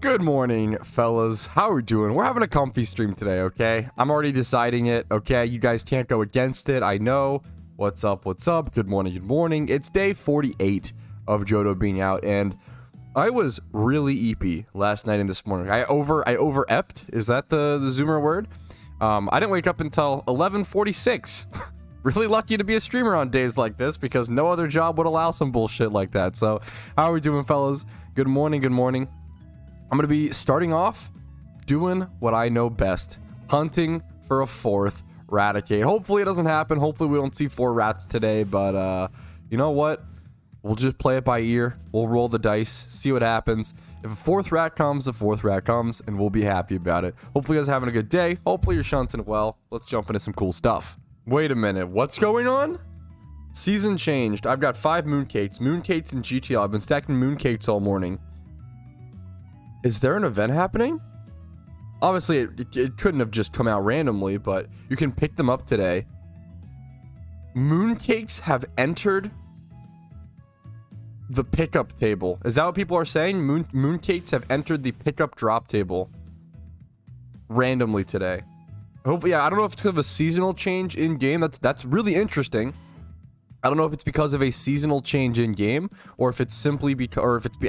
Good morning, fellas. How are we doing? We're having a comfy stream today, okay? I'm already deciding it, okay? You guys can't go against it, I know. What's up, what's up? Good morning, good morning. It's day 48 of Johto being out, and I was really eepy last night and this morning. I over-epped? Is that the Zoomer word? I didn't wake up until 11:46. Really lucky to be a streamer on days like this because no other job would allow some bullshit like that. So, how are we doing, fellas? Good morning, good morning. I'm going to be starting off doing what I know best. Hunting for a fourth Raticate. Hopefully it doesn't happen. Hopefully we don't see 4 rats today. But you know what? We'll just play it by ear. We'll roll the dice. See what happens. If a 4th rat comes, a 4th rat comes. And we'll be happy about it. Hopefully you guys are having a good day. Hopefully you're shunting well. Let's jump into some cool stuff. Wait a minute. What's going on? Season changed. I've got 5 Mooncakes. Mooncakes and GTL. I've been stacking Mooncakes all morning. Is there an event happening? Obviously, it couldn't have just come out randomly, but you can pick them up today. Mooncakes have entered the pickup table. Is that what people are saying? Mooncakes have entered the pickup drop table randomly today. Hopefully, yeah, I don't know if it's because of a seasonal change in game. That's really interesting. I don't know if it's because of a seasonal change in game or if it's simply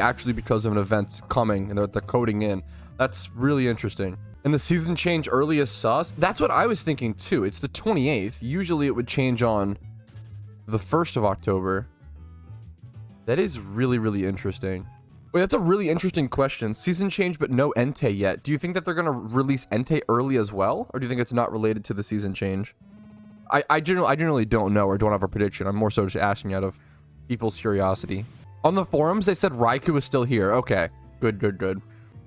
actually because of an event coming and they're coding in. That's really interesting. And the season change early is sus. That's what I was thinking too. It's the 28th. Usually it would change on the 1st of October. That is really, really interesting. Wait, that's a really interesting question. Season change, but no Entei yet. Do you think that they're going to release Entei early as well? Or do you think it's not related to the season change? I generally don't know or don't have a prediction. I'm more so just asking out of people's curiosity. On the forums, they said Raikou is still here. Okay, good.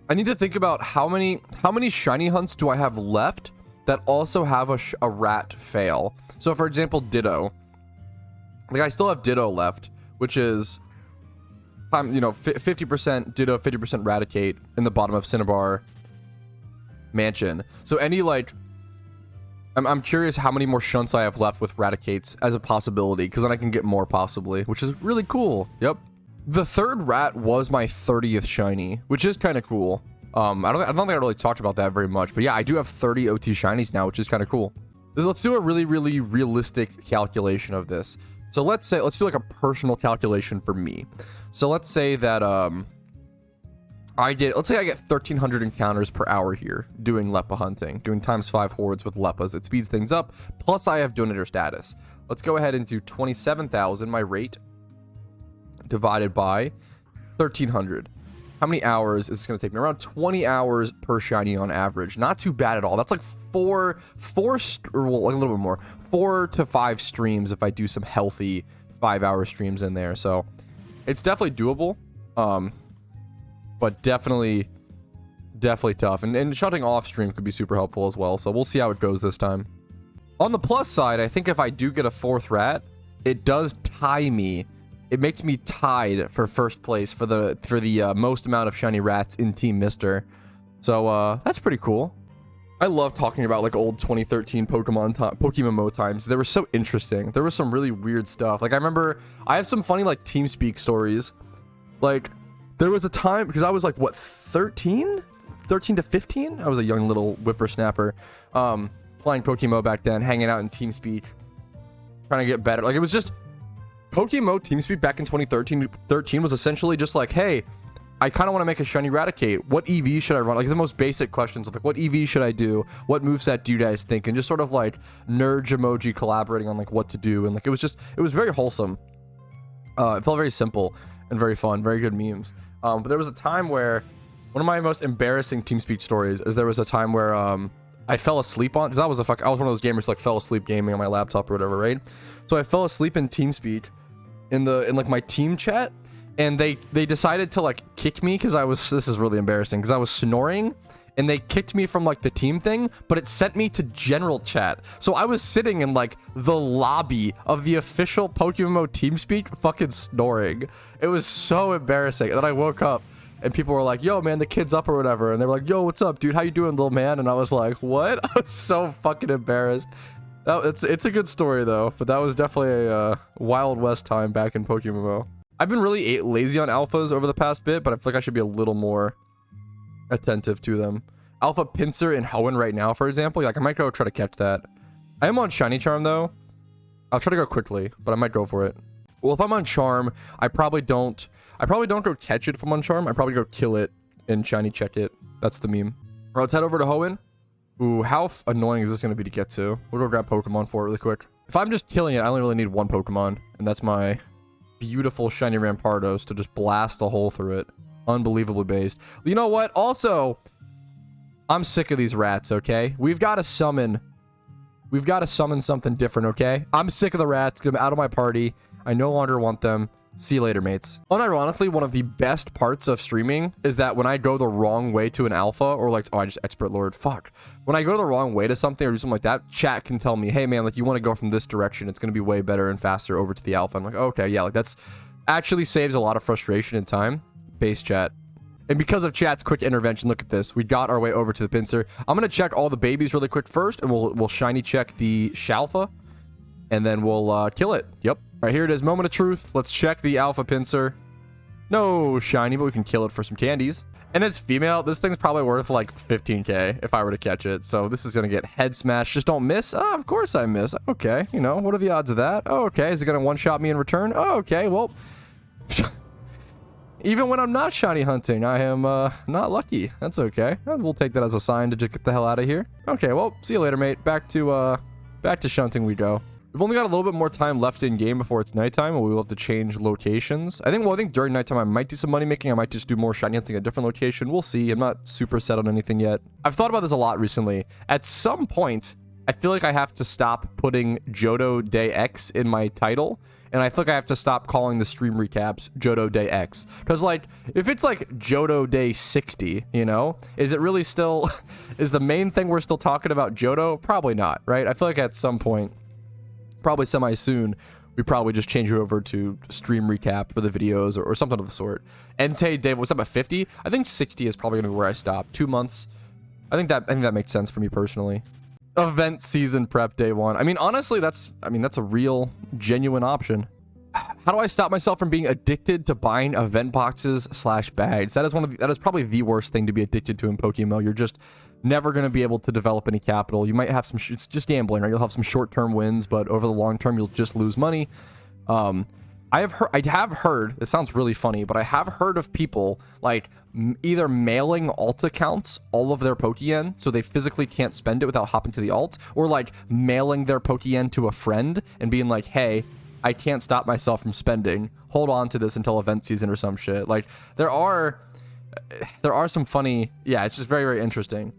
I need to think about how many shiny hunts do I have left that also have a rat fail. So, for example, Ditto. Like, I still have Ditto left, which is, 50% Ditto, 50% Raticate in the bottom of Cinnabar Mansion. So, any, like... I'm curious how many more shunts I have left with Raticates as a possibility, because then I can get more possibly, which is really cool. Yep. The 3rd rat was my 30th shiny, which is kind of cool. I don't think I really talked about that very much, but yeah, I do have 30 OT shinies now, which is kind of cool. Let's do a really, really realistic calculation of this. So let's do like a personal calculation for me. So let's say that let's say I get 1,300 encounters per hour here doing Leppa hunting, doing ×5 hordes with Leppas. It speeds things up. Plus I have donator status. Let's go ahead and do 27,000, my rate, divided by 1,300. How many hours is this going to take me? Around 20 hours per shiny on average. Not too bad at all. That's like 4 to 5 streams if I do some healthy 5-hour streams in there. So it's definitely doable. But definitely tough. And shutting off stream could be super helpful as well. So we'll see how it goes this time. On the plus side, I think if I do get a 4th rat, it does tie me. It makes me tied for 1st place for the most amount of shiny rats in Team Mister. So that's pretty cool. I love talking about like old 2013 PokeMMO times. They were so interesting. There was some really weird stuff. Like I remember I have some funny like TeamSpeak stories. Like there was a time, because I was like, what, 13 to 15? I was a young little whippersnapper, playing PokeMMO back then, hanging out in TeamSpeak, trying to get better. Like, it was just, PokeMMO TeamSpeak back in 2013 was essentially just like, hey, I kind of want to make a shiny Raticate. What EV should I run? Like, the most basic questions of, like, what EV should I do? What moveset do you guys think? And just sort of, like, nerd emoji collaborating on, like, what to do. And, like, it was very wholesome. It felt very simple and very fun. Very good memes. But there was a time where one of my most embarrassing TeamSpeak stories is there was a time where I fell asleep on, because I was one of those gamers who like fell asleep gaming on my laptop or whatever, right? So I fell asleep in TeamSpeak in like my team chat, and they decided to like kick me because this is really embarrassing, because I was snoring, and they kicked me from like the team thing, but it sent me to general chat. So I was sitting in like the lobby of the official PokeMMO TeamSpeak fucking snoring. It was so embarrassing. And then I woke up and people were like, yo man, the kid's up or whatever. And they were like, yo, what's up, dude? How you doing, little man? And I was like, what? I was so fucking embarrassed. It's a good story though, but that was definitely a Wild West time back in PokeMMO. I've been really lazy on alphas over the past bit, but I feel like I should be a little more attentive to them. Alpha Pinsir and Hoenn right now, for example. Like, I might go try to catch that. I am on Shiny Charm, though. I'll try to go quickly, but I might go for it. Well, if I'm on Charm, I probably don't go catch it if I'm on Charm. I probably go kill it and Shiny check it. That's the meme. All right, let's head over to Hoenn. Ooh, how annoying is this going to be to get to? We'll go grab Pokemon for it really quick. If I'm just killing it, I only really need one Pokemon, and that's my beautiful Shiny Rampardos to just blast a hole through it. Unbelievably based. You know what? Also, I'm sick of these rats, okay? We've got to summon something different, okay? I'm sick of the rats. Get them out of my party. I no longer want them. See you later, mates. Unironically, one of the best parts of streaming is that when I go the wrong way to an alpha, or like, oh, I just expert lord, fuck. When I go the wrong way to something or do something like that, chat can tell me, hey man, like you want to go from this direction, it's going to be way better and faster over to the alpha. I'm like, okay, yeah, like that's actually saves a lot of frustration and time. Base chat. And because of chat's quick intervention, look at this. We got our way over to the Pinsir. I'm going to check all the babies really quick first, and we'll shiny check the Shalfa, and then we'll kill it. Yep. All right, here it is. Moment of truth. Let's check the Alpha Pinsir. No shiny, but we can kill it for some candies. And it's female. This thing's probably worth like 15k if I were to catch it. So this is going to get head smashed. Just don't miss. Oh, of course I miss. Okay. You know, what are the odds of that? Oh, okay. Is it going to one-shot me in return? Oh, okay. Well, even when I'm not shiny hunting, I am not lucky. That's okay. We'll take that as a sign to just get the hell out of here. Okay, well, see you later, mate. Back to Shunting we go. We've only got a little bit more time left in game before it's nighttime, and we will have to change locations. I think during nighttime I might do some money making. I might just do more shiny hunting at a different location. We'll see. I'm not super set on anything yet. I've thought about this a lot recently. At some point, I feel like I have to stop putting Johto Day X in my title. And I feel like I have to stop calling the stream recaps Johto Day X. Because, like, if it's like Johto Day 60, you know, is it really still... is the main thing we're still talking about Johto? Probably not, right? I feel like at some point, probably semi-soon, we probably just change it over to stream recap for the videos or something of the sort. Entei Day, what's up at 50? I think 60 is probably going to be where I stop. 2 months. I think that makes sense for me personally. Event season prep day 1. I mean, honestly, that's a real genuine option. How do I stop myself from being addicted to buying event boxes / bags? That is probably the worst thing to be addicted to in PokeMMO. You're just never going to be able to develop any capital. You might have some it's just gambling, right? You'll have some short-term wins, but over the long term you'll just lose money. I have heard, it sounds really funny, but I have heard of people like either mailing alt accounts all of their Pokeyen so they physically can't spend it without hopping to the alt, or like mailing their Pokeyen to a friend and being like, hey, I can't stop myself from spending. Hold on to this until event season or some shit. Like there are some funny, yeah, it's just very, very interesting.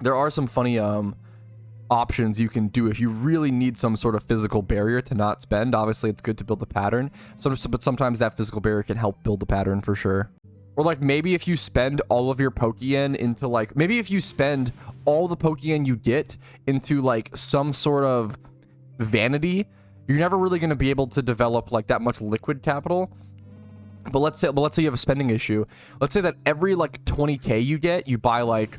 There are some funny options you can do if you really need some sort of physical barrier to not spend. Obviously it's good to build a pattern, but sometimes that physical barrier can help build the pattern for sure. Or like maybe if you spend all of your Pokeyen into like, maybe if you spend all the Pokeyen you get into like some sort of vanity, you're never really going to be able to develop like that much liquid capital. But let's say you have a spending issue. Let's say that every like 20k you get, you buy like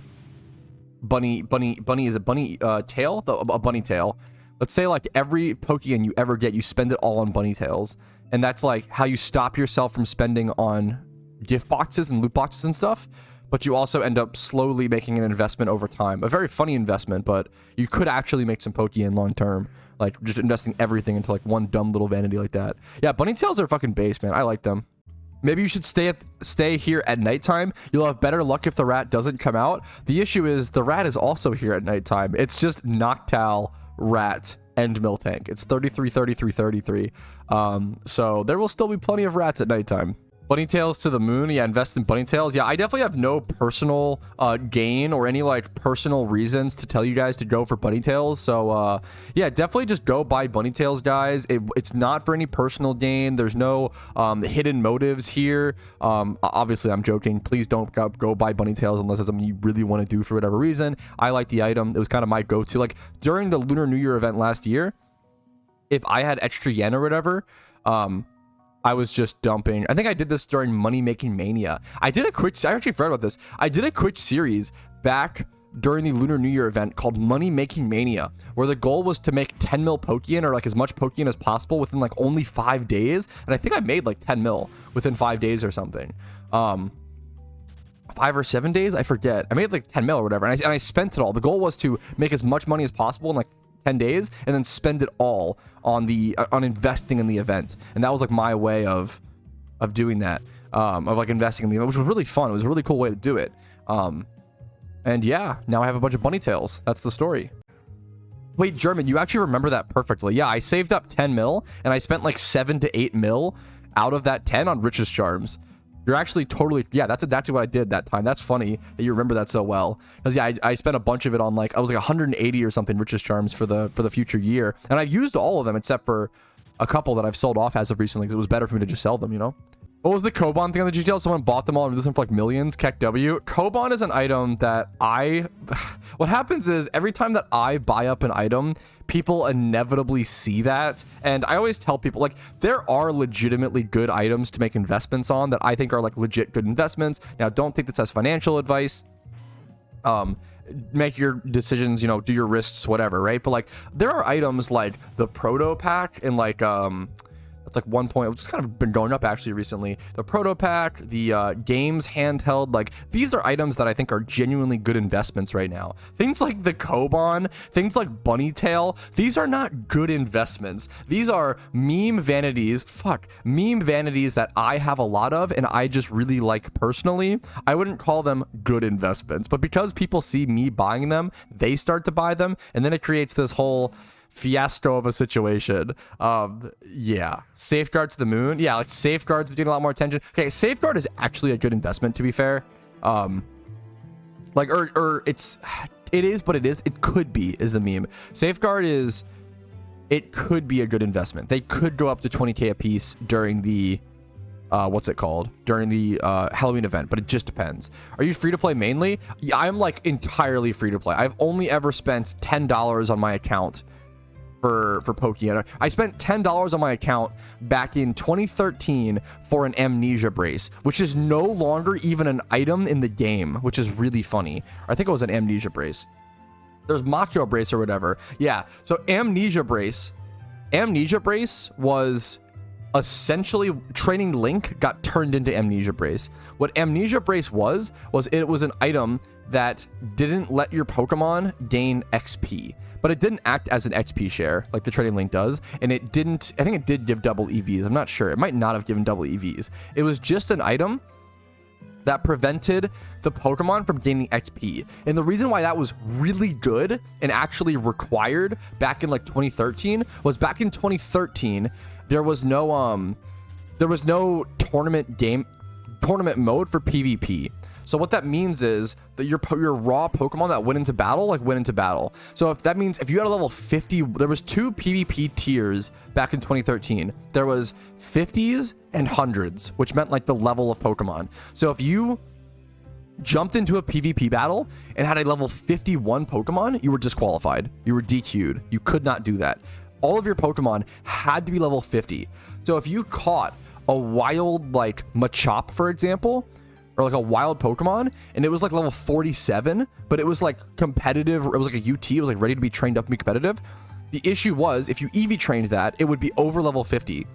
bunny is a bunny tail, a bunny tail. Let's say like every Pokeyen you ever get, you spend it all on bunny tails, and that's like how you stop yourself from spending on gift boxes and loot boxes and stuff. But you also end up slowly making an investment over time, a very funny investment, but you could actually make some Pokeyen long term, like just investing everything into like one dumb little vanity like that. Yeah, bunny tails are fucking base, man. I like them. Maybe you should stay here at nighttime. You'll have better luck if the rat doesn't come out. The issue is the rat is also here at nighttime. It's just Noctowl, rat, and Miltank. It's 33, 33, 33. So there will still be plenty of rats at nighttime. Bunny tails to the moon. Yeah, invest in bunny tails. Yeah, I definitely have no personal gain or any like personal reasons to tell you guys to go for bunny tails. So yeah, definitely just go buy bunny tails, guys. It's not for any personal gain. There's no hidden motives here. Obviously, I'm joking. Please don't go buy bunny tails unless it's something you really want to do for whatever reason. I like the item. It was kind of my go-to. Like during the Lunar New Year event last year, if I had extra yen or whatever, I was just dumping. I think I did this during Money Making Mania. I actually forgot about this. I did a quick series back during the Lunar New Year event called Money Making Mania, where the goal was to make 10 mil Pokeyen, or like as much Pokeyen as possible within like only 5 days. And I think I made like 10 mil within 5 days or something. 5 or 7 days. I forget. I made like 10 mil or whatever. And I spent it all. The goal was to make as much money as possible in like 10 days and then spend it all on on investing in the event. And that was like my way of doing that, of like investing in the event, which was really fun. It was a really cool way to do it. And yeah, now I have a bunch of bunny tails. That's the story. Wait, German, you actually remember that perfectly. Yeah, I saved up 10 mil and I spent like 7 to 8 mil out of that 10 on Rich's Charms. You're actually totally, yeah, that's exactly what I did that time. That's funny that you remember that so well. Because yeah, I spent a bunch of it on like, I was like 180 or something Rich's Charms for the future year. And I've used all of them except for a couple that I've sold off as of recently because it was better for me to just sell them, you know? What was the Koban thing on the GTL? Someone bought them all and released them for like millions. Keck W. Koban is an item that what happens is every time that I buy up an item, people inevitably see that. And I always tell people, like, there are legitimately good items to make investments on that I think are like legit good investments. Now, don't think this as financial advice. Make your decisions, you know, do your risks, whatever, right? But like, there are items like the Proto Pack and like, it's like 1 point, which has kind of been going up actually recently. The Proto Pack, the games handheld, like these are items that I think are genuinely good investments right now. Things like the Koban, things like Bunny Tail, these are not good investments. These are meme vanities that I have a lot of and I just really like personally. I wouldn't call them good investments, but because people see me buying them, they start to buy them, and then it creates this whole fiasco of a situation. Yeah, Safeguard to the moon. Yeah, like Safeguard's been getting a lot more attention. Okay, Safeguard is actually a good investment, to be fair. Like, it could be, is the meme. Safeguard it could be a good investment. They could go up to 20k a piece during the during the Halloween event, but it just depends. Are you free to play mainly? Yeah, I'm like entirely free to play. I've only ever spent $10 on my account for Pokeyen. I spent $10 on my account back in 2013 for an Amnesia Brace, which is no longer even an item in the game, which is really funny. I think it was an Amnesia Brace. There's Macho Brace or whatever. Yeah, so Amnesia Brace was essentially Training Link got turned into Amnesia Brace. What Amnesia Brace was it was an item that didn't let your Pokemon gain XP, but it didn't act as an XP share like the Training Link does, and I think it did give double EVs. I'm not sure. It might not have given double EVs. It was just an item that prevented the Pokemon from gaining XP. And the reason why that was really good and actually required back in like 2013 was back in 2013 there was no tournament mode for PvP. So what that means is that your raw Pokemon that went into battle. So if that means if you had a level 50, there was 2 PvP tiers back in 2013. There was 50s and 100s, which meant like the level of Pokemon. So if you jumped into a PvP battle and had a level 51 Pokemon, you were disqualified. You were DQ'd. You could not do that. All of your Pokemon had to be level 50. So if you caught a wild like Machop, for example, or like a wild Pokemon, and it was like level 47, but it was like competitive, it was like a UT, it was like ready to be trained up and be competitive. The issue was if you EV trained that, it would be over level 50.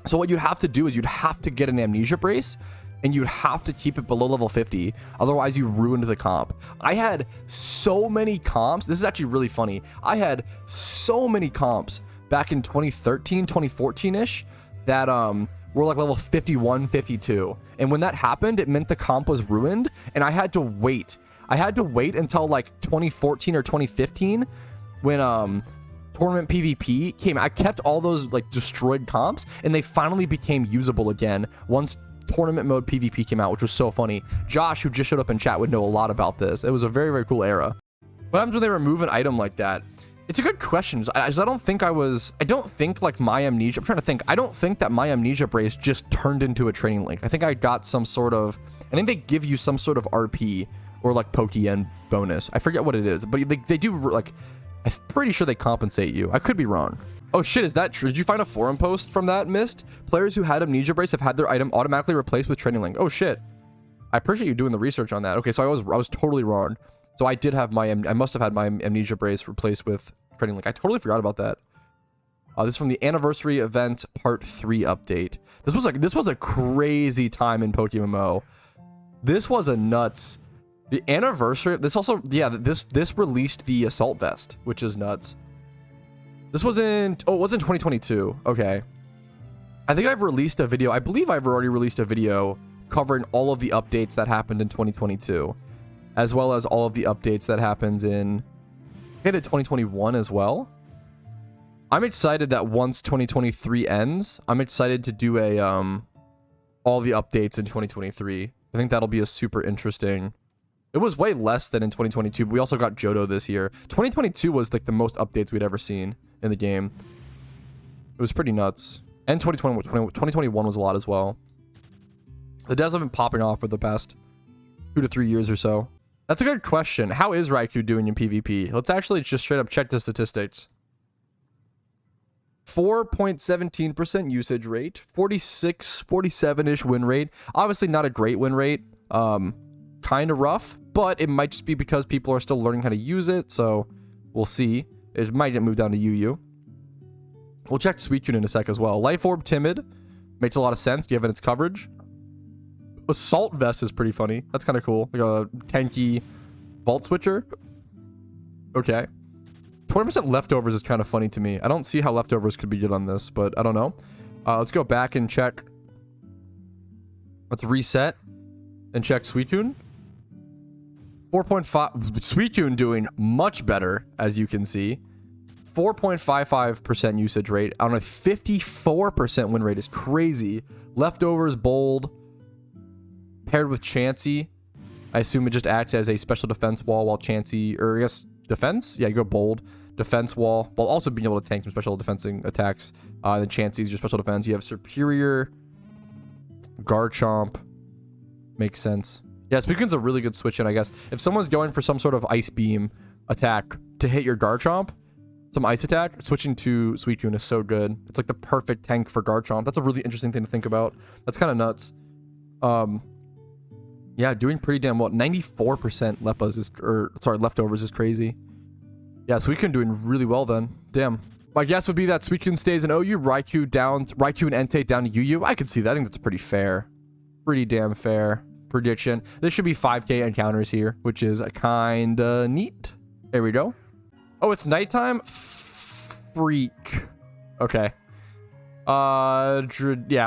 So what you'd have to do is you'd have to get an Amnesia Brace and you'd have to keep it below level 50. Otherwise you ruined the comp. I had so many comps. This is actually really funny. I had so many comps back in 2013, 2014-ish that were like level 51, 52. And when that happened, it meant the comp was ruined and I had to wait. I had to wait until like 2014 or 2015 when tournament PvP came. I kept all those like destroyed comps and they finally became usable again once tournament mode PvP came out, which was so funny. Josh, who just showed up in chat, would know a lot about this. It was a very, very cool era. What happens when they remove an item like that? It's a good question. I don't think like my Amnesia, I'm trying to think. I don't think that my Amnesia Brace just turned into a Training Link. I think I got some sort of, I think they give you some sort of RP or like Pokeyen bonus. I forget what it is, but they do like, I'm pretty sure they compensate you. I could be wrong. Oh shit, is that true? Did you find a forum post from that, Mist? Players who had Amnesia Brace have had their item automatically replaced with Training Link. Oh shit. I appreciate you doing the research on that. Okay, so I was totally wrong. So I did have I must have had my Amnesia Brace replaced with Training Link. I totally forgot about that. This is from the Anniversary Event Part 3 update. This was a crazy time in PokeMMO. This was a nuts. The anniversary. This also, yeah, this released the assault vest, which is nuts. This wasn't, oh, it was in 2022. Okay. I think I've released a video. I believe I've already released a video covering all of the updates that happened in 2022, as well as all of the updates that happened in 2021 as well. I'm excited that once 2023 ends, I'm excited to do a all the updates in 2023. I think that'll be a super interesting. It was way less than in 2022, but we also got Johto this year. 2022 was like the most updates we'd ever seen in the game. It was pretty nuts. And 2021 was a lot as well. The devs have been popping off for the past 2 to 3 years or so. That's a good question. How is Raikou doing in PvP? Let's actually just straight up check the statistics. 4.17% usage rate, 47-ish win rate. Obviously not a great win rate. Kind of rough, but it might just be because people are still learning how to use it, so we'll see. It might get moved down to UU. We'll check Suicune in a sec as well. Life Orb Timid makes a lot of sense given its coverage. Assault Vest is pretty funny. That's kind of cool. Like a tanky Vault Switcher. Okay. 20% leftovers is kind of funny to me. I don't see how leftovers could be good on this, but I don't know. Let's go back and check. Let's reset and check Suicune. 4.5. Suicune doing much better, as you can see. 4.55% usage rate on a 54% win rate is crazy. Leftovers bold. Paired with Chansey. I assume it just acts as a special defense wall while Chansey, or I guess defense? Yeah, you go bold. Defense wall, while also being able to tank some special defensing attacks. Then Chansey's your special defense. You have Superior. Garchomp. Makes sense. Yeah, Suicune's a really good switch in, I guess. If someone's going for some sort of Ice Beam attack to hit your Garchomp, some ice attack, switching to Suicune is so good. It's like the perfect tank for Garchomp. That's a really interesting thing to think about. That's kind of nuts. Yeah, doing pretty damn well. 94% leftovers is crazy. Yeah, Suicune doing really well then. Damn. My guess would be that Suicune stays in OU, Raikou and Entei down to UU. I could see that. I think that's pretty fair. Pretty damn fair prediction. This should be 5k encounters here, which is kinda neat. There we go. Oh, it's nighttime? Freak. Okay. Yeah,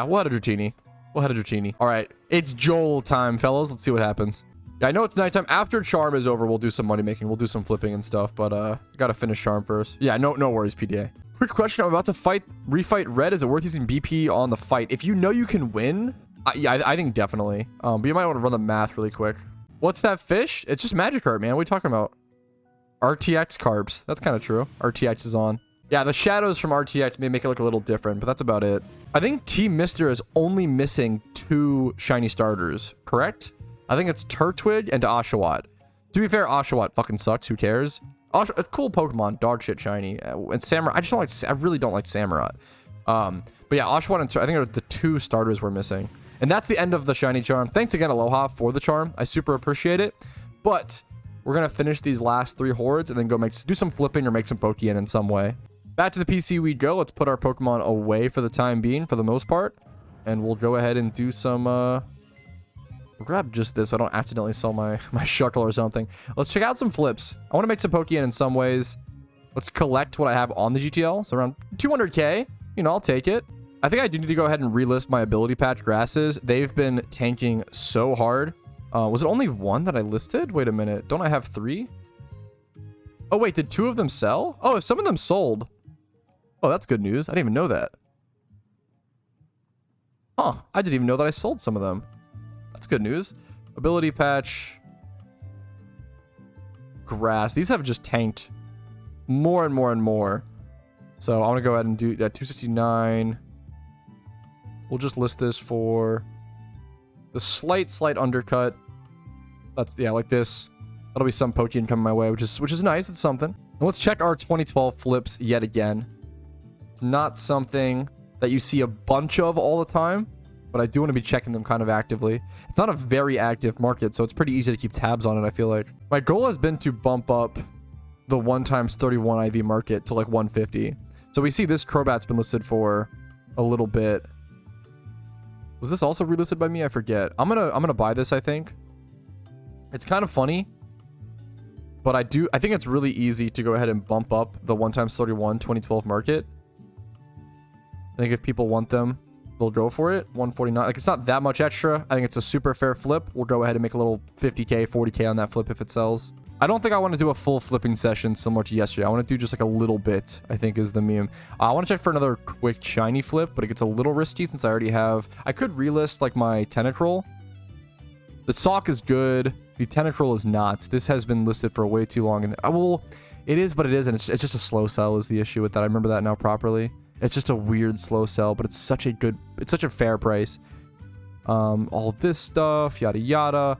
we'll head to Dratini. All right. It's Joel time, fellas. Let's see what happens. Yeah, I know it's nighttime. After Charm is over, we'll do some money making. We'll do some flipping and stuff, but gotta finish Charm first. Yeah, no worries, PDA. Quick question. I'm about to refight Red. Is it worth using BP on the fight? If you know you can win, yeah, I think definitely. But you might want to run the math really quick. What's that fish? It's just Magikarp, man. What are you talking about? RTX carbs. That's kind of true. RTX is on. Yeah, the shadows from RTX may make it look a little different, but that's about it. I think Team Mister is only missing 2 shiny starters, correct? I think it's Turtwig and Oshawott. To be fair, Oshawott fucking sucks. Who cares? A cool Pokemon, dog shit shiny. And Samurott. I really don't like Samurott. But yeah, Oshawott and I think the 2 starters we're missing. And that's the end of the shiny charm. Thanks again, Aloha, for the charm. I super appreciate it. But we're gonna finish these last 3 hordes and then go do some flipping or make some Pokeyen in some way. Back to the PC we go. Let's put our Pokemon away for the time being, for the most part. And we'll go ahead and do some, we'll grab just this so I don't accidentally sell my Shuckle or something. Let's check out some flips. I want to make some Pokeyen in some ways. Let's collect what I have on the GTL. So around 200k. You know, I'll take it. I think I do need to go ahead and relist my ability patch grasses. They've been tanking so hard. Was it only 1 that I listed? Wait a minute. Don't I have 3? Oh, wait. Did 2 of them sell? Oh, if some of them sold. Oh, that's good news. I didn't even know that. Huh. I didn't even know that I sold some of them. That's good news. Ability patch. Grass. These have just tanked more and more and more. So I'm going to go ahead and do that. 269. We'll just list this for the slight undercut. That's, yeah, like this. That'll be some Pokeyen coming my way, which is nice. It's something. And let's check our 2012 flips yet again. It's not something that you see a bunch of all the time, but I do want to be checking them kind of actively. It's not a very active market, so it's pretty easy to keep tabs on it, I feel like. My goal has been to bump up the 1x31 IV market to like 150. So we see this Crobat's been listed for a little bit. Was this also relisted by me? I forget. I'm gonna buy this, I think. It's kind of funny, but I think it's really easy to go ahead and bump up the 1x31 2012 market. I think if people want them, they'll go for it. 149. Like, it's not that much extra. I think it's a super fair flip. We'll go ahead and make a little 50k, 40k on that flip if it sells. I don't think I want to do a full flipping session similar to yesterday. I want to do just like a little bit, I think is the meme. I want to check for another quick shiny flip, but it gets a little risky since I already have... I could relist like my Tentacruel. The sock is good. The Tentacruel is not. This has been listed for way too long. And it is, but it isn't. It's just a slow sell is the issue with that. I remember that now properly. It's just a weird slow sell, but it's such a fair price. All this stuff, yada yada.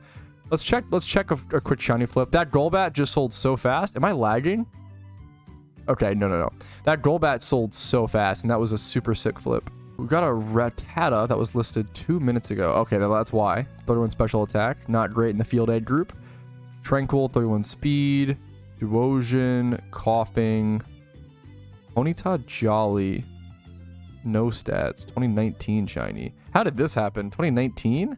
Let's check a quick shiny flip. That Golbat just sold so fast. Am I lagging? Okay, no. That Golbat sold so fast, and that was a super sick flip. We got a Rattata that was listed 2 minutes ago. Okay, that's why. 31 special attack. Not great in the field aid group. Tranquil, 31 speed. Duosion, coughing. Ponyta Jolly. No stats. 2019 shiny. How did this happen? 2019?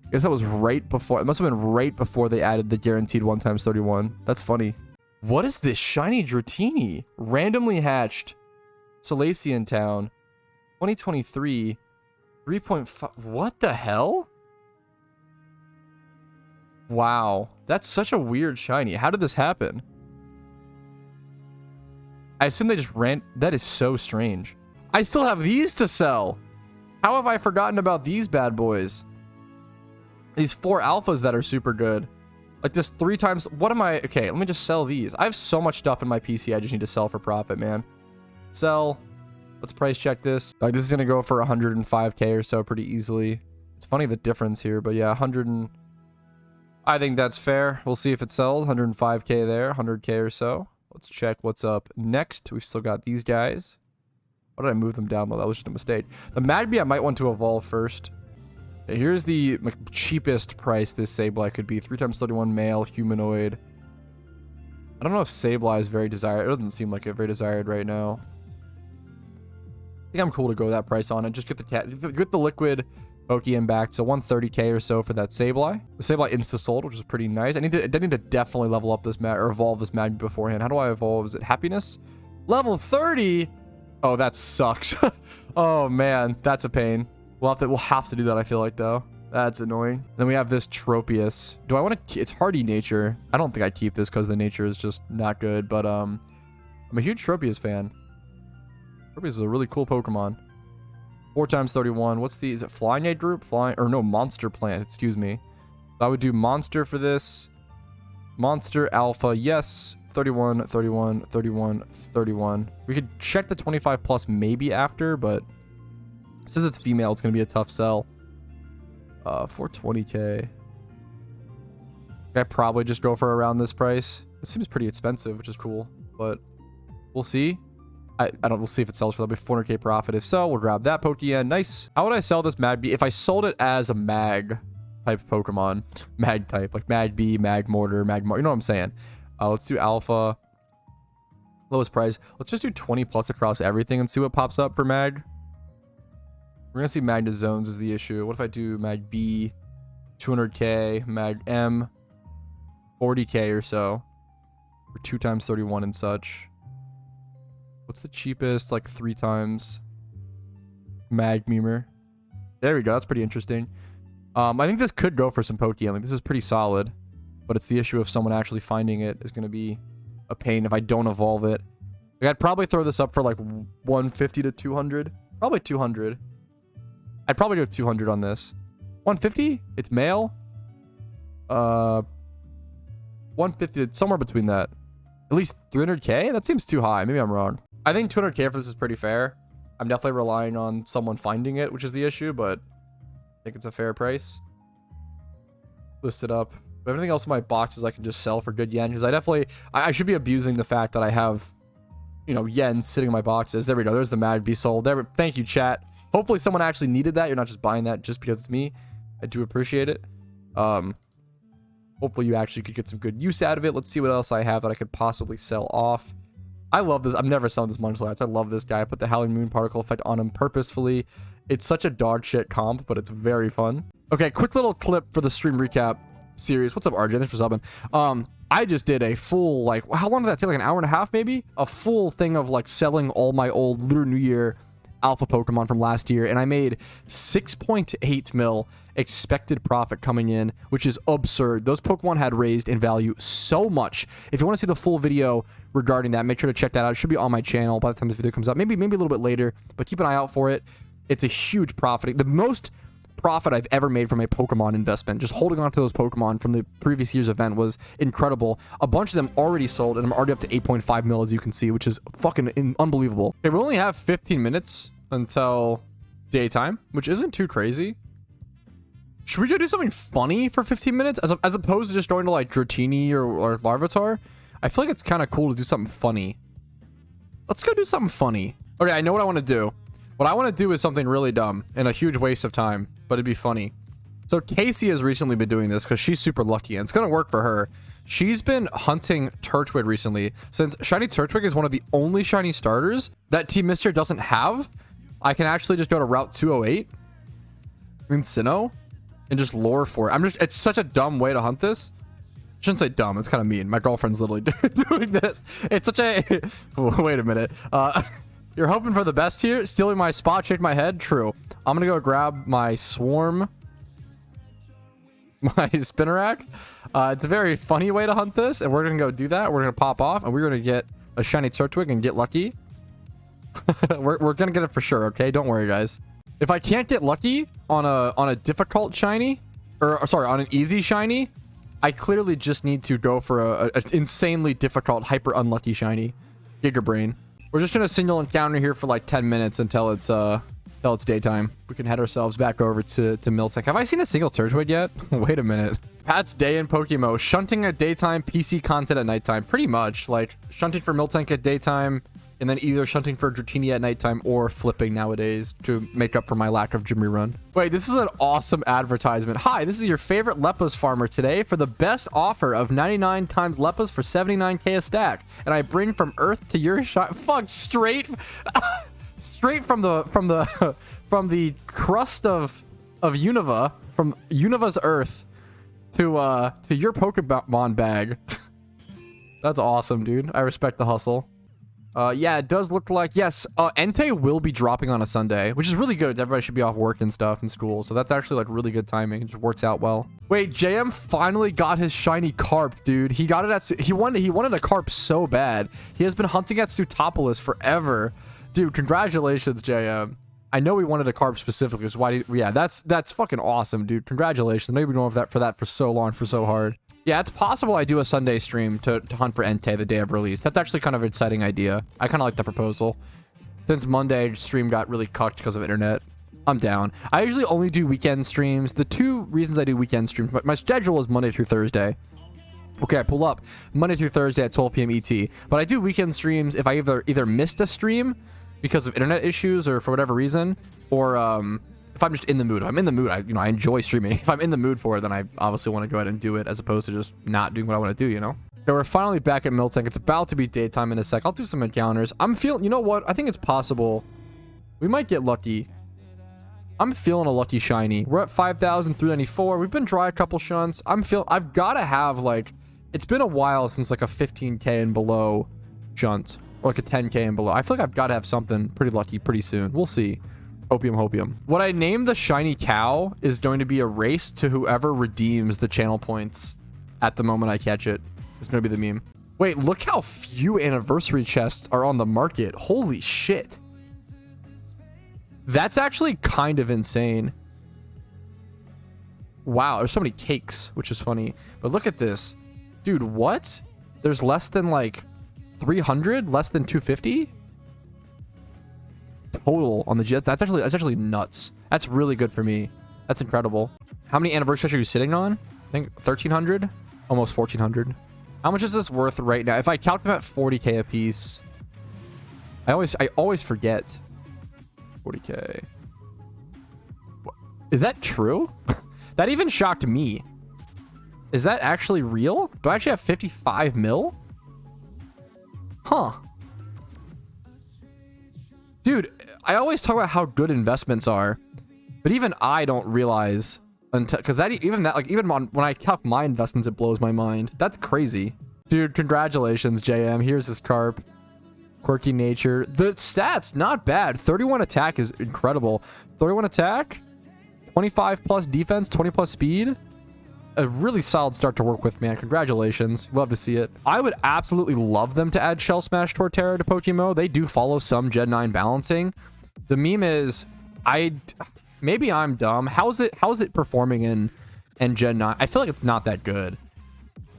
I guess that was right before. It must have been right before they added the guaranteed 1x31. That's funny. What is this shiny Dratini? Randomly hatched. Salacian Town. 2023. 3.5. What the hell? Wow. That's such a weird shiny. How did this happen? I assume they just ran. That is so strange. I still have these to sell. How have I forgotten about these bad boys? These 4 alphas that are super good. Like this 3 times. What am I? Okay, let me just sell these. I have so much stuff in my PC. I just need to sell for profit, man. Sell. Let's price check this. Like this is going to go for 105k or so pretty easily. It's funny the difference here, but yeah, 100 and... I think that's fair. We'll see if it sells. 105k there, 100k or so. Let's check what's up next. We've still got these guys. Why did I move them down low? That was just a mistake. The Magby I might want to evolve first. Here's the cheapest price this Sableye could be. 3x31 male, humanoid. I don't know if Sableye is very desired. It doesn't seem like it very desired right now. I think I'm cool to go that price on it. Just get the liquid Pokeyen back. So 130k or so for that Sableye. The Sableye insta-sold, which is pretty nice. I need to definitely level up this or evolve this Magby beforehand. How do I evolve? Is it happiness? Level 30? Oh, that sucks. Oh man, that's a pain. We'll have to do that, I feel like, though. That's annoying. Then we have this Tropius. Do I want to... It's hardy nature. I don't think I'd keep this because the nature is just not good. But I'm a huge Tropius fan. Tropius is a really cool Pokemon. 4x31. What's the... Is it Flying Aid group? Flying... Or no, Monster Plant. Excuse me. So I would do Monster for this. Monster Alpha. Yes. 31, 31, 31, 31. We could check the 25 plus maybe after, but... Since it's female, it's going to be a tough sell. 420k. I probably just go for around this price. It seems pretty expensive, which is cool, but we'll see. We'll see if it sells for that. Be 400k profit. If so, we'll grab that Pokeyen. Nice. How would I sell this Magby if I sold it as a Mag type Pokemon? Mag type, like Magby, Magmortar, you know what I'm saying? Let's do Alpha. Lowest price. Let's just do 20 plus across everything and see what pops up for Mag. We're going to see Magna Zones is the issue. What if I do Mag B, 200k, Mag M, 40k or so, for 2x31 and such. What's the cheapest? Like 3 times Mag Memer. There we go. That's pretty interesting. I think this could go for some Pokeyen. Like, this is pretty solid, but it's the issue of someone actually finding it is going to be a pain if I don't evolve it. Like, I'd probably throw this up for like 150 to 200. Probably 200. I'd probably go 200 on this. 150? It's male? 150, somewhere between that. At least 300k? That seems too high. Maybe I'm wrong. I think 200k for this is pretty fair. I'm definitely relying on someone finding it, which is the issue, but I think it's a fair price. List it up. But everything else in my boxes I can just sell for good yen, because I should be abusing the fact that I have, you know, yen sitting in my boxes. There we go. There's the Magby sold. There. Thank you, chat. Hopefully someone actually needed that. You're not just buying that just because it's me. I do appreciate it. Hopefully you actually could get some good use out of it. Let's see what else I have that I could possibly sell off. I love this. I'm never selling this Munchlax. I love this guy. I put the Howling Moon Particle effect on him purposefully. It's such a dog shit comp, but it's very fun. Okay, quick little clip for the stream recap series. What's up, RJ? Thanks for subbing. I just did a full, like, how long did that take? Like an hour and a half, maybe? A full thing of, like, selling all my old Lunar New Year alpha Pokemon from last year, and I made 6.8 mil expected profit coming in, which is absurd. Those Pokemon had raised in value so much. If you want to see the full video regarding that, make sure to check that out. It should be on my channel by the time this video comes out. Maybe a little bit later, but keep an eye out for it. It's a huge profit. The most profit I've ever made from a Pokemon investment, just holding on to those Pokemon from the previous year's event, was incredible. A bunch of them already sold, and I'm already up to 8.5 mil, as you can see, which is fucking unbelievable. Okay, we only have 15 minutes until daytime, which isn't too crazy. Should we go do something funny for 15 minutes as opposed to just going to like Dratini or Larvitar? I feel like it's kind of cool to do something funny. Let's go do something funny. Okay, I know what I want to do. What I want to do is something really dumb and a huge waste of time, but it'd be funny. So Casey has recently been doing this because she's super lucky and it's going to work for her. She's been hunting Turtwig recently. Since Shiny Turtwig is one of the only shiny starters that Team Mystery doesn't have, I can actually just go to Route 208 in Sinnoh and just lure for it. It's such a dumb way to hunt this. I shouldn't say dumb, it's kind of mean. My girlfriend's literally doing this. It's such a... Wait a minute. You're hoping for the best here? Stealing my spot, shake my head? True. I'm gonna go grab my Swarm, my Spinnerack. It's a very funny way to hunt this, and we're gonna go do that. We're gonna pop off, and we're gonna get a shiny Turtwig and get lucky. we're gonna get it for sure, okay? Don't worry, guys. If I can't get lucky on a difficult shiny, or sorry, on an easy shiny, I clearly just need to go for an insanely difficult, hyper unlucky shiny. Giga Brain. We're just gonna single encounter here for like 10 minutes until it's daytime. We can head ourselves back over to Miltank. Have I seen a single Turtwig yet? Wait a minute. Pat's day in PokeMMO. Shunting at daytime, PC content at nighttime. Pretty much. Like, shunting for Miltank at daytime, and then either shunting for Dratini at nighttime or flipping nowadays to make up for my lack of gym rerun. Wait, this is an awesome advertisement. Hi, this is your favorite Lepus farmer today for the best offer of 99 times Lepus for 79k a stack. And I bring from Earth to your shot. Fuck, straight from the crust of Unova, from Unova's Earth to your Pokemon bag. That's awesome, dude. I respect the hustle. Yeah, it does look like, yes, Entei will be dropping on a Sunday, which is really good. Everybody should be off work and stuff and school, so that's actually like really good timing. It just works out well. Wait, JM finally got his shiny Carp, dude. He got it at, he wanted a Carp so bad. He has been hunting at Sootopolis forever. Dude, congratulations, JM. I know he wanted a Carp specifically, so why did, yeah, that's fucking awesome, dude. Congratulations. Maybe we've been going for that for so long, for so hard. Yeah, it's possible I do a Sunday stream to hunt for Entei the day of release. That's actually kind of an exciting idea. I kind of like the proposal. Since Monday stream got really cucked because of internet, I'm down. I usually only do weekend streams. The two reasons I do weekend streams, but my schedule is Monday through Thursday. Okay, I pull up Monday through Thursday at 12 p.m. ET. But I do weekend streams if I either missed a stream because of internet issues or for whatever reason, or if I'm just in the mood. If I'm in the mood, I enjoy streaming. If I'm in the mood for it, then I obviously want to go ahead and do it as opposed to just not doing what I want to do, you know? Okay, we're finally back at Miltank. It's about to be daytime in a sec. I'll do some encounters. I'm feeling, you know what? I think it's possible. We might get lucky. I'm feeling a lucky shiny. We're at 5,394. We've been dry a couple shunts. I've got to have like, it's been a while since like a 15k and below shunt. Or like a 10k and below. I feel like I've got to have something pretty lucky pretty soon. We'll see. Hopium. What I named the shiny cow is going to be a race to whoever redeems the channel points at the moment I catch it. It's going to be the meme. Wait, look how few anniversary chests are on the market. Holy shit. That's actually kind of insane. Wow, there's so many cakes, which is funny. But look at this. Dude, what? There's less than like 300? Less than 250? Total on the Jets. That's actually nuts. That's really good for me. That's incredible. How many anniversaries are you sitting on? I think 1,300, almost 1,400. How much is this worth right now? If I count them at 40k a piece, I always forget. 40k. Is that true? That even shocked me. Is that actually real? Do I actually have 55 mil? Huh. Dude, I always talk about how good investments are, but even I don't realize until, because that even when I calc my investments, it blows my mind. That's crazy, dude. Congratulations, JM. Here's his carp. Quirky nature. The stats not bad. 31 attack is incredible. 31 attack, 25 plus defense, 20 plus speed. A really solid start to work with, man. Congratulations. Love to see it. I would absolutely love them to add Shell Smash Torterra to PokeMMO. They do follow some Gen 9 balancing. The meme is, maybe I'm dumb. How's it performing in Gen 9? I feel like it's not that good.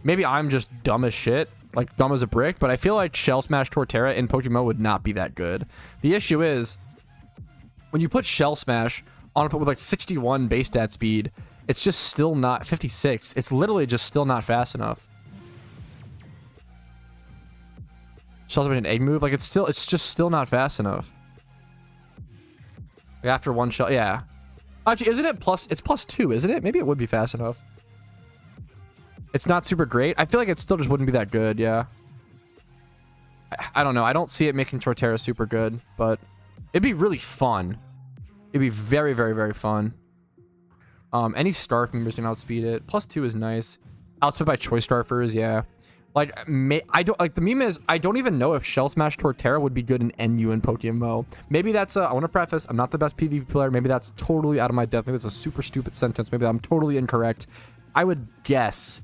Maybe I'm just dumb as shit, like dumb as a brick, but I feel like Shell Smash Torterra in PokeMMO would not be that good. The issue is, when you put Shell Smash on with like 61 base stat speed, it's just still not 56. It's literally just still not fast enough. Shell's been an egg move. Like it's just still not fast enough. Like after one shell, yeah. Actually, isn't it plus? It's +2, isn't it? Maybe it would be fast enough. It's not super great. I feel like it still just wouldn't be that good. Yeah. I don't know. I don't see it making Torterra super good, but it'd be really fun. It'd be very, very, very fun. Any Starf members can outspeed it. +2 is nice. Outspeed by choice Starfers, yeah. Like, I don't like the meme is I don't even know if Shell Smash Torterra would be good in NU in PokeMMO. Maybe that's I want to preface, I'm not the best PvP player. Maybe that's totally out of my depth. Maybe that's a super stupid sentence. Maybe I'm totally incorrect. I would guess,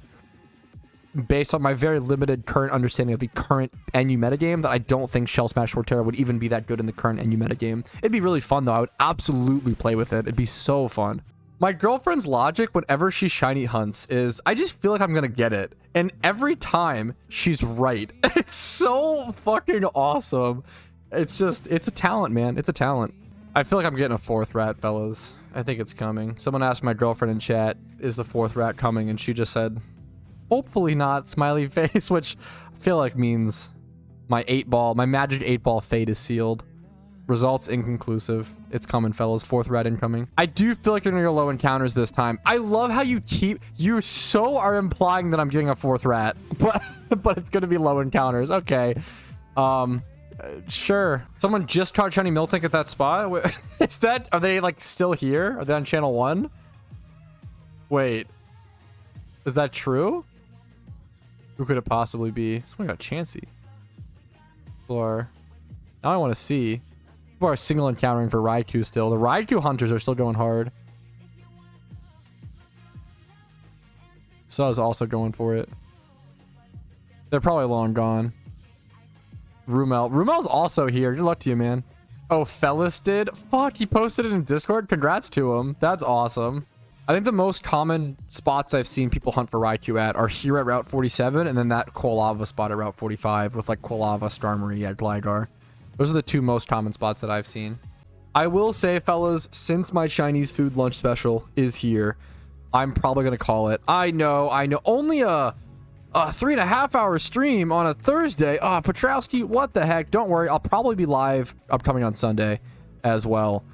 based on my very limited current understanding of the current NU metagame, that I don't think Shell Smash Torterra would even be that good in the current NU metagame. It'd be really fun though. I would absolutely play with it. It'd be so fun. My girlfriend's logic whenever she shiny hunts is, I just feel like I'm gonna get it. And every time, she's right. It's so fucking awesome. It's a talent, man. It's a talent. I feel like I'm getting a 4th rat, fellas. I think it's coming. Someone asked my girlfriend in chat, is the 4th rat coming? And she just said, hopefully not, smiley face, which I feel like means my magic 8-ball fate is sealed. Results inconclusive. It's coming, fellas. 4th rat incoming. I do feel like you're gonna go low encounters this time. I love how you are implying that I'm getting a 4th rat, but it's gonna be low encounters. Okay. Sure. Someone just tried shiny Miltank at that spot. Are they like still here? Are they on channel 1? Wait. Is that true? Who could it possibly be? Someone got Chansey. Or now I want to see. People are single encountering for Raikou still. The Raikou hunters are still going hard. Suz also going for it. They're probably long gone. Rumel's also here. Good luck to you, man. Oh, Fellis did? Fuck, he posted it in Discord. Congrats to him. That's awesome. I think the most common spots I've seen people hunt for Raikou at are here at Route 47 and then that Quilava spot at Route 45 with like Quilava, Starmie at Gligar. Those are the 2 most common spots that I've seen. I will say, fellas, since my Chinese food lunch special is here, I'm probably going to call it. I know. Only a 3.5 hour stream on a Thursday. Patrouski, what the heck? Don't worry. I'll probably be live upcoming on Sunday as well.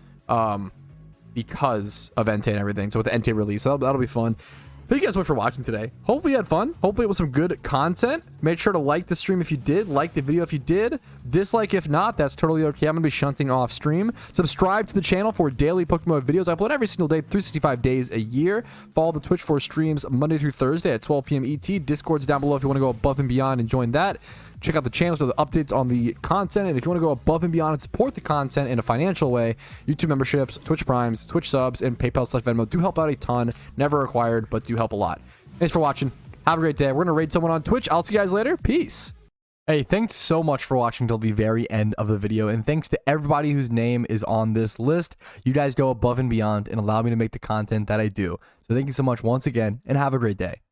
Because of Entei and everything. So with the Entei release, so that'll be fun. Thank you guys so much for watching today. Hopefully you had fun. Hopefully it was some good content. Make sure to like the stream if you did. Like the video if you did. Dislike if not. That's totally okay. I'm going to be shunting off stream. Subscribe to the channel for daily PokeMMO videos. I upload every single day, 365 days a year. Follow the Twitch for streams Monday through Thursday at 12 p.m. ET. Discord's down below if you want to go above and beyond and join that. Check out the channels for the updates on the content. And if you want to go above and beyond and support the content in a financial way, YouTube memberships, Twitch Primes, Twitch subs, and PayPal/Venmo do help out a ton. Never required, but do help a lot. Thanks for watching. Have a great day. We're going to raid someone on Twitch. I'll see you guys later. Peace. Hey, thanks so much for watching till the very end of the video. And thanks to everybody whose name is on this list. You guys go above and beyond and allow me to make the content that I do. So thank you so much once again and have a great day.